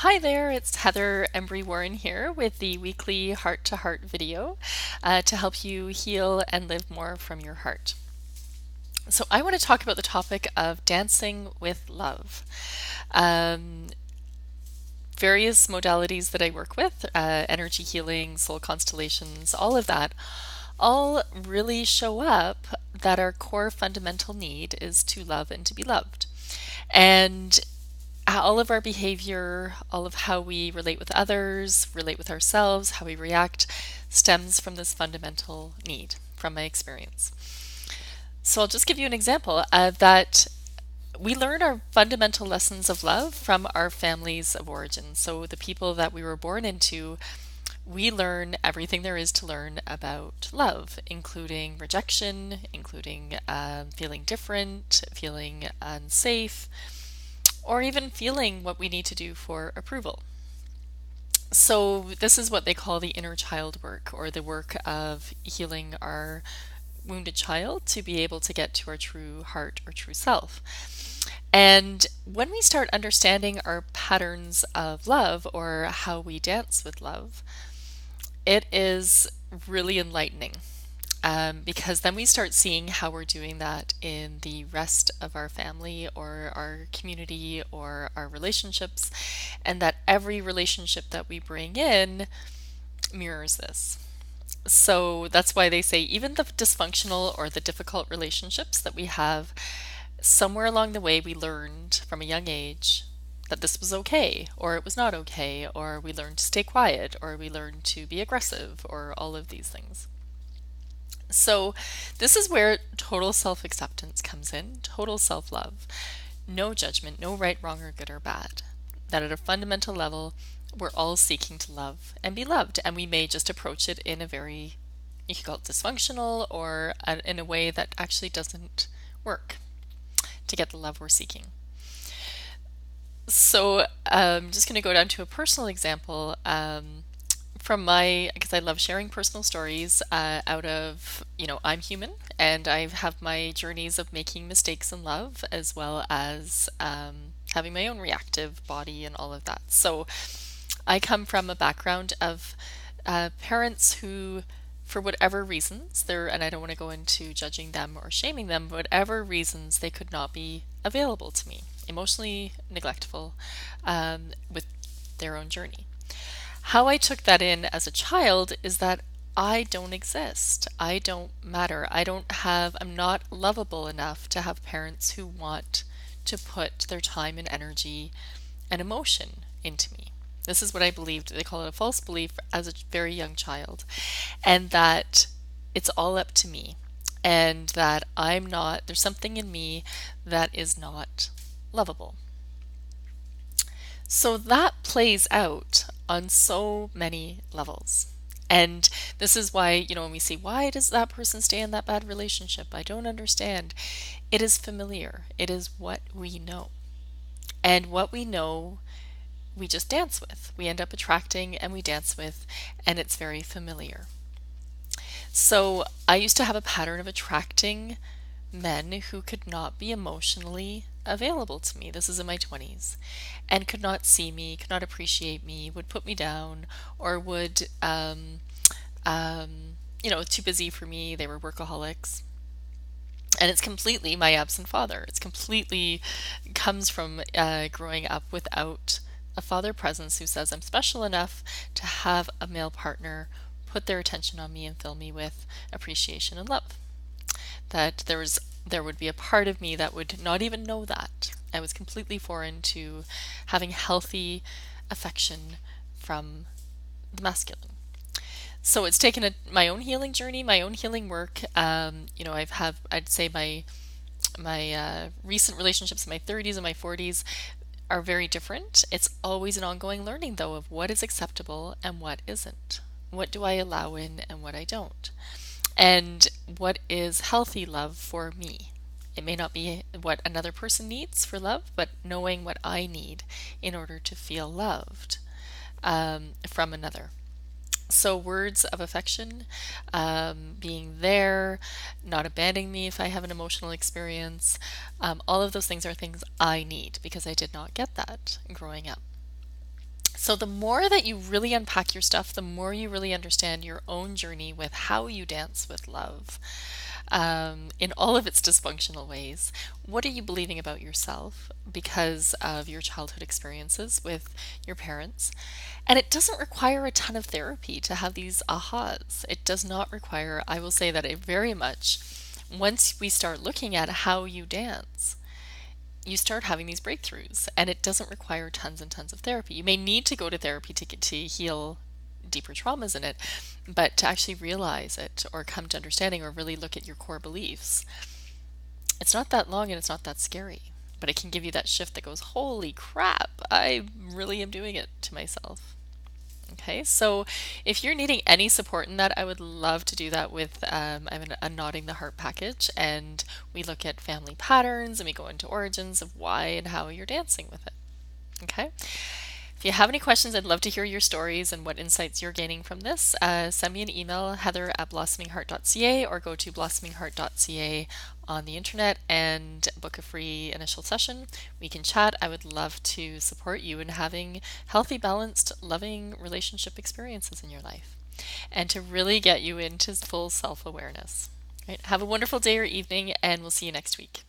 Hi there, it's Heather Embry Warren here with the weekly Heart to Heart video to help you heal and live more from your heart. So, I want to talk about the topic of dancing with love. Um, Various modalities that I work with, energy healing, soul constellations, all of that, all really show up that our core fundamental need is to love and to be loved. And all of our behavior, all of how we relate with others, relate with ourselves, how we react, stems from this fundamental need from my experience. So I'll just give you an example that we learn our fundamental lessons of love from our families of origin. So the people that we were born into, we learn everything there is to learn about love, including rejection, including feeling different, feeling unsafe, or even feeling what we need to do for approval. So, this is what they call the inner child work, or the work of healing our wounded child to be able to get to our true heart or true self. And when we start understanding our patterns of love or how we dance with love, it is really enlightening. Because then we start seeing how we're doing that in the rest of our family or our community or our relationships, and that every relationship that we bring in mirrors this. So that's why they say even the dysfunctional or the difficult relationships that we have, somewhere along the way we learned from a young age that this was okay, or it was not okay, or we learned to stay quiet, or we learned to be aggressive, or all of these things. So, this is where total self acceptance comes in, total self love. No judgment, no right, wrong, or good or bad. That at a fundamental level, we're all seeking to love and be loved, and we may just approach it in a very, you could call it dysfunctional, or in a way that actually doesn't work to get the love we're seeking. So, I'm just going to go down to a personal example. From my, because I love sharing personal stories out of, I'm human and I have my journeys of making mistakes in love as well as having my own reactive body and all of that. So I come from a background of parents who, for whatever reasons, and I don't want to go into judging them or shaming them, but whatever reasons, they could not be available to me, emotionally neglectful with their own journey. How I took that in as a child is that I don't exist. I don't matter. I'm not lovable enough to have parents who want to put their time and energy and emotion into me. This is what I believed. They call it a false belief as a very young child. And that it's all up to me. And that there's something in me that is not lovable. So that plays out on so many levels. And this is why, when we say, why does that person stay in that bad relationship? I don't understand. It is familiar. It is what we know. And what we know, we just dance with. We end up attracting and we dance with, and it's very familiar. So I used to have a pattern of attracting men who could not be emotionally available to me. This is in my 20s, and could not see me, could not appreciate me, would put me down, or would, too busy for me. They were workaholics. And it's completely my absent father. It's completely comes from growing up without a father presence who says I'm special enough to have a male partner put their attention on me and fill me with appreciation and love. That there would be a part of me that would not even know that. I was completely foreign to having healthy affection from the masculine. So it's taken my own healing journey, my own healing work. I'd say my recent relationships in my 30s and my 40s are very different. It's always an ongoing learning, though, of what is acceptable and what isn't. What do I allow in and what I don't? And what is healthy love for me? It may not be what another person needs for love, but knowing what I need in order to feel loved from another. So, words of affection, being there, not abandoning me if I have an emotional experience, all of those things are things I need because I did not get that growing up. So, the more that you really unpack your stuff, the more you really understand your own journey with how you dance with love in all of its dysfunctional ways. What are you believing about yourself because of your childhood experiences with your parents? And it doesn't require a ton of therapy to have these ahas. It does not require, I will say that it very much, once we start looking at how you dance, you start having these breakthroughs, and it doesn't require tons and tons of therapy. You may need to go to therapy to get to heal deeper traumas in it, but to actually realize it or come to understanding or really look at your core beliefs, it's not that long and it's not that scary. But it can give you that shift that goes, holy crap, I really am doing it to myself. Okay, so if you're needing any support in that, I would love to do that with I have a Nodding the Heart package, and we look at family patterns and we go into origins of why and how you're dancing with it. Okay, if you have any questions, I'd love to hear your stories and what insights you're gaining from this. Send me an email, heather@blossomingheart.ca, or go to blossomingheart.ca on the internet and book a free initial session. We can chat. I would love to support you in having healthy, balanced, loving relationship experiences in your life and to really get you into full self awareness. Right? Have a wonderful day or evening, and we'll see you next week.